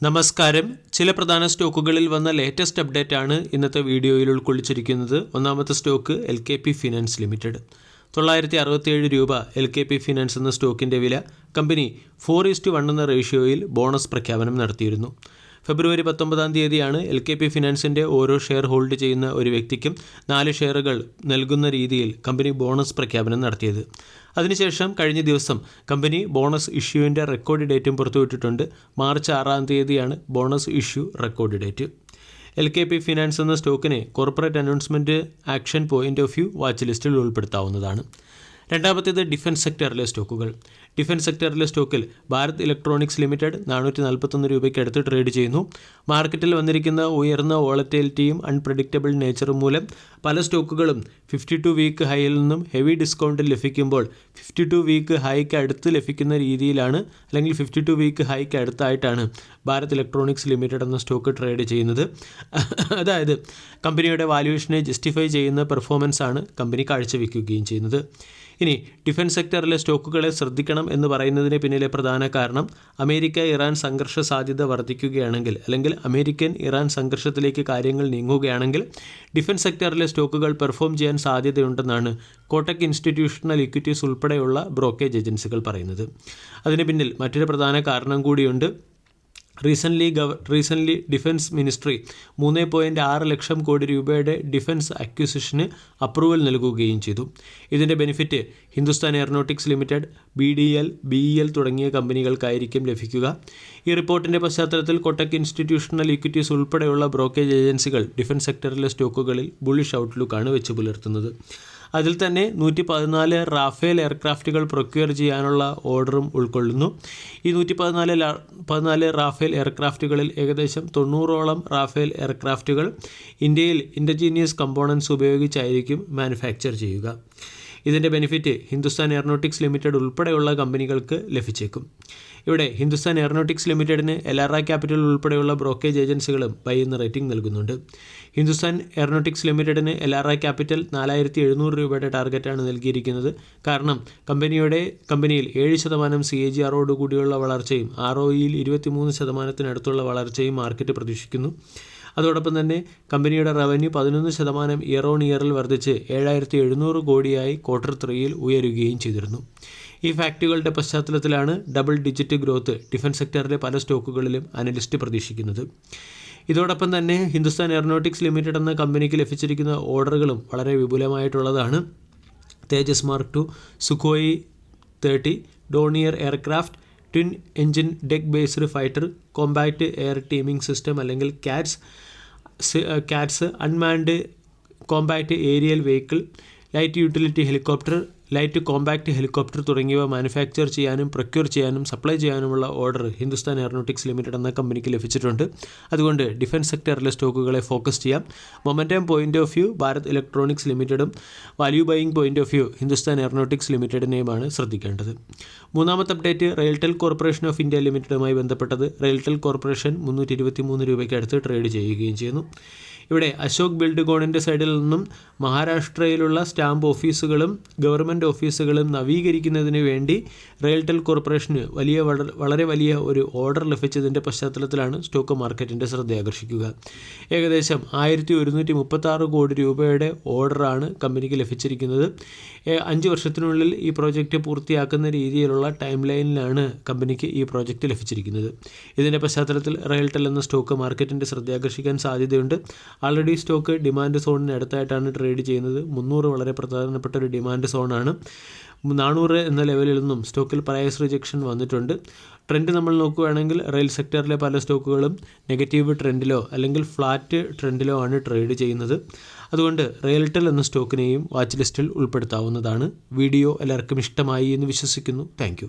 നമസ്കാരം. ചില പ്രധാന സ്റ്റോക്കുകളിൽ വന്ന ലേറ്റസ്റ്റ് അപ്ഡേറ്റ് ആണ് ഇന്നത്തെ വീഡിയോയിൽ ഉൾക്കൊള്ളിച്ചിരിക്കുന്നത്. ഒന്നാമത്തെ സ്റ്റോക്ക് LKP ഫിനാൻസ് ലിമിറ്റഡ്. 967 രൂപ LKP ഫിനാൻസ് എന്ന സ്റ്റോക്കിൻ്റെ വില. കമ്പനി 4:1 എന്ന റേഷ്യോയിൽ ബോണസ് പ്രഖ്യാപനം നടത്തിയിരുന്നു. ഫെബ്രുവരി 19 തീയതിയാണ് LKP ഫിനാൻസിൻ്റെ ഓരോ ഷെയർ ഹോൾഡ് ചെയ്യുന്ന ഒരു വ്യക്തിക്കും 4 ഷെയറുകൾ നൽകുന്ന രീതിയിൽ കമ്പനി ബോണസ് പ്രഖ്യാപനം നടത്തിയത്. അതിനുശേഷം കഴിഞ്ഞ ദിവസം കമ്പനി ബോണസ് ഇഷ്യൂവിൻ്റെ റെക്കോർഡ് ഡേറ്റും പുറത്തുവിട്ടിട്ടുണ്ട്. മാർച്ച് 6 തീയതിയാണ് bonus issue record date. LKP finance എന്ന സ്റ്റോക്കിനെ corporate announcement action point of view watch ലിസ്റ്റിൽ ഉൾപ്പെടുത്താവുന്നതാണ്. രണ്ടാമത്തേത് ഡിഫൻസ് സെക്ടറിലെ സ്റ്റോക്കുകൾ. ഡിഫൻസ് സെക്ടറിലെ സ്റ്റോക്കിൽ ഭാരത് ഇലക്ട്രോണിക്സ് ലിമിറ്റഡ് 441 രൂപയ്ക്ക് അടുത്ത് ട്രേഡ് ചെയ്യുന്നു. മാർക്കറ്റിൽ വന്നിരിക്കുന്ന ഉയർന്ന വോളറ്റിലിറ്റിയും അൺപ്രഡിക്റ്റബിൾ നേച്ചറും മൂലം പല സ്റ്റോക്കുകളും 52 വീക്ക് ഹൈയിൽ നിന്നും ഹെവി ഡിസ്കൗണ്ടിൽ ലഭിക്കുമ്പോൾ 52 വീക്ക് ഹൈക്ക് അടുത്ത് ലഭിക്കുന്ന രീതിയിലാണ്, അല്ലെങ്കിൽ 52 വീക്ക് ഹൈക്ക് അടുത്തായിട്ടാണ് ഭാരത് ഇലക്ട്രോണിക്സ് ലിമിറ്റഡ് എന്ന സ്റ്റോക്ക് ട്രേഡ് ചെയ്യുന്നത്. അതായത് കമ്പനിയുടെ വാല്യുവേഷനെ ജസ്റ്റിഫൈ ചെയ്യുന്ന പെർഫോമൻസ് ആണ് കമ്പനി കാഴ്ചവെക്കുകയും ചെയ്യുന്നത്. ഇനി ഡിഫൻസ് സെക്ടറിലെ സ്റ്റോക്കുകളെ ശ്രദ്ധിക്കണം എന്ന് പറയുന്നതിന് പിന്നിലെ പ്രധാന കാരണം അമേരിക്ക ഇറാൻ സംഘർഷ സാധ്യത വർദ്ധിക്കുകയാണെങ്കിൽ, അല്ലെങ്കിൽ അമേരിക്കൻ ഇറാൻ സംഘർഷത്തിലേക്ക് കാര്യങ്ങൾ നീങ്ങുകയാണെങ്കിൽ ഡിഫൻസ് സെക്ടറിലെ സ്റ്റോക്കുകൾ പെർഫോം ചെയ്യാൻ സാധ്യതയുണ്ടെന്നാണ് കോട്ടക് ഇൻസ്റ്റിറ്റ്യൂഷണൽ ഇക്വിറ്റീസ് ഉൾപ്പെടെയുള്ള ബ്രോക്കേജ് ഏജൻസികൾ പറയുന്നത്. അതിന് പിന്നിൽ മറ്റൊരു പ്രധാന കാരണം കൂടിയുണ്ട്. Recently defence ministry 3.6 lakh crore രൂപയുടെ ഡിഫൻസ് അക്വിസിഷന് അപ്രൂവൽ നൽകുകയും ചെയ്തു. ഇതിൻ്റെ benefit Hindustan Aeronautics limited, BDL, BEL തുടങ്ങിയ കമ്പനികൾക്കായിരിക്കും ലഭിക്കുക. ഈ റിപ്പോർട്ടിൻ്റെ പശ്ചാത്തലത്തിൽ കോട്ടക് ഇൻസ്റ്റിറ്റ്യൂഷണൽ ഇക്വിറ്റീസ് ഉൾപ്പെടെയുള്ള ബ്രോക്കേജ് ഏജൻസികൾ ഡിഫൻസ് സെക്ടറിലെ സ്റ്റോക്കുകളിൽ ബുള്ളിഷ് ഔട്ട്ലുക്കാണ് വെച്ച് പുലർത്തുന്നത്. അതിൽ തന്നെ 114 റാഫേൽ എയർക്രാഫ്റ്റുകൾ പ്രൊക്യൂർ ചെയ്യാനുള്ള ഓർഡറും ഉൾക്കൊള്ളുന്നു. ഈ 114 റാഫേൽ എയർക്രാഫ്റ്റുകളിൽ ഏകദേശം 90ഓളം റാഫേൽ എയർക്രാഫ്റ്റുകൾ ഇന്ത്യയിൽ ഇൻഡിജീനിയസ് കമ്പോണൻസ് ഉപയോഗിച്ചായിരിക്കും മാനുഫാക്ചർ ചെയ്യുക. ഇതിൻ്റെ ബെനിഫിറ്റ് ഹിന്ദുസ്ഥാൻ എയറോനോട്ടിക്സ് ലിമിറ്റഡ് ഉൾപ്പെടെയുള്ള കമ്പനികൾക്ക് ലഭിച്ചേക്കും. ഇവിടെ ഹിന്ദുസ്ഥാൻ എയറോനോട്ടിക്സ് ലിമിറ്റഡിന് എലാറ ക്യാപിറ്റൽ ഉൾപ്പെടെയുള്ള ബ്രോക്കേജ് ഏജൻസികളും ബൈ എന്ന റേറ്റിംഗ് നൽകുന്നുണ്ട്. ഹിന്ദുസ്ഥാൻ എയറോനോട്ടിക്സ് ലിമിറ്റഡിന് എലാറ ക്യാപിറ്റൽ 4700 രൂപയുടെ ടാർഗറ്റാണ് നൽകിയിരിക്കുന്നത്. കാരണം കമ്പനിയിൽ 7% CAGR കൂടിയുള്ള വളർച്ചയും ROEയിൽ 23% വളർച്ചയും മാർക്കറ്റ് പ്രതീക്ഷിക്കുന്നു. അതോടൊപ്പം തന്നെ കമ്പനിയുടെ റവന്യൂ 11% ഇയർ ഓൺ ഇയറിൽ വർദ്ധിച്ച് 7700 കോടിയായി Q3 ഉയരുകയും ചെയ്തിരുന്നു. ഈ ഫാക്റ്റുകളുടെ പശ്ചാത്തലത്തിലാണ് ഡബിൾ ഡിജിറ്റ് ഗ്രോത്ത് ഡിഫൻസ് സെക്ടറിലെ പല സ്റ്റോക്കുകളിലും അനലിസ്റ്റ് പ്രതീക്ഷിക്കുന്നത്. ഇതോടൊപ്പം തന്നെ ഹിന്ദുസ്ഥാൻ എയറോനോട്ടിക്സ് ലിമിറ്റഡ് എന്ന കമ്പനിക്ക് ലഭിച്ചിരിക്കുന്ന ഓർഡറുകളും വളരെ വിപുലമായിട്ടുള്ളതാണ്. Tejas mark 2, Sukhoi 30, Dornier aircraft, twin engine deck based fighter, compact air teaming system അല്ലെങ്കിൽ CATS, unmanned compact aerial vehicle, light utility helicopter, light compact helicopter തുടങ്ങിയവ മാനുഫാക്ചർ ചെയ്യാനും പ്രൊക്യൂർ ചെയ്യാനും സപ്ലൈ ചെയ്യാനുമുള്ള ഓർഡർ ഹിന്ദുസ്ഥാൻ എയറോനോട്ടിക്സ് ലിമിറ്റഡ് എന്ന കമ്പനിക്ക് ലഭിച്ചിട്ടുണ്ട്. അതുകൊണ്ട് ഡിഫൻസ് സെക്ടറിലെ സ്റ്റോക്കുകളെ ഫോക്കസ് ചെയ്യാം. Momentum point of view Bharat Electronics ലിമിറ്റഡും value buying point of view Hindustan Aeronautics ലിമിറ്റഡിനെയുമാണ് ശ്രദ്ധിക്കേണ്ടത്. മൂന്നാമത്തെ update RailTel Corporation of India ലിമിറ്റഡുമായി ബന്ധപ്പെട്ടത്. റെയിൽടെൽ കോർപ്പറേഷൻ 323 രൂപയ്ക്ക് അടുത്ത് ട്രേഡ് ചെയ്യുകയും ചെയ്യുന്നു. ഇവിടെ അശോക് ബിൽഡ്കോണിൻ്റെ സൈഡിൽ നിന്നും മഹാരാഷ്ട്രയിലുള്ള സ്റ്റാമ്പ് ഓഫീസുകളും ഗവൺമെൻറ് ഓഫീസുകളും നവീകരിക്കുന്നതിന് വേണ്ടി റെയിൽടെൽ കോർപ്പറേഷന് വളരെ വലിയ ഒരു ഓർഡർ ലഭിച്ചതിൻ്റെ പശ്ചാത്തലത്തിലാണ് സ്റ്റോക്ക് മാർക്കറ്റിൻ്റെ ശ്രദ്ധയാകർഷിക്കുക. ഏകദേശം 1136 കോടി രൂപയുടെ ഓർഡറാണ് കമ്പനിക്ക് ലഭിച്ചിരിക്കുന്നത്. 5 വർഷത്തിനുള്ളിൽ ഈ പ്രോജക്റ്റ് പൂർത്തിയാക്കുന്ന രീതിയിലുള്ള ടൈം ലൈനിലാണ് കമ്പനിക്ക് ഈ പ്രോജക്റ്റ് ലഭിച്ചിരിക്കുന്നത്. ഇതിൻ്റെ പശ്ചാത്തലത്തിൽ റെയിൽടെൽ എന്ന സ്റ്റോക്ക് മാർക്കറ്റിൻ്റെ ശ്രദ്ധയാകർഷിക്കാൻ സാധ്യതയുണ്ട്. ആൾറെഡി സ്റ്റോക്ക് ഡിമാൻഡ് സോണിന് അടുത്തായിട്ടാണ് ട്രേഡ് ചെയ്യുന്നത്. 300 വളരെ പ്രധാനപ്പെട്ട ഒരു ഡിമാൻഡ് സോണാണ്. 400 എന്ന ലെവലിൽ നിന്നും സ്റ്റോക്കിൽ പ്രൈസ് റിജക്ഷൻ വന്നിട്ടുണ്ട്. ട്രെൻഡ് നമ്മൾ നോക്കുകയാണെങ്കിൽ റെയിൽ സെക്ടറിലെ പല സ്റ്റോക്കുകളും നെഗറ്റീവ് ട്രെൻഡിലോ അല്ലെങ്കിൽ ഫ്ലാറ്റ് ട്രെൻഡിലോ ആണ് ട്രേഡ് ചെയ്യുന്നത്. അതുകൊണ്ട് റെയിൽടെൽ എന്ന സ്റ്റോക്കിനെയും വാച്ച് ലിസ്റ്റിൽ ഉൾപ്പെടുത്താവുന്നതാണ്. വീഡിയോ എല്ലാവർക്കും ഇഷ്ടമായി എന്ന് വിശ്വസിക്കുന്നു. താങ്ക്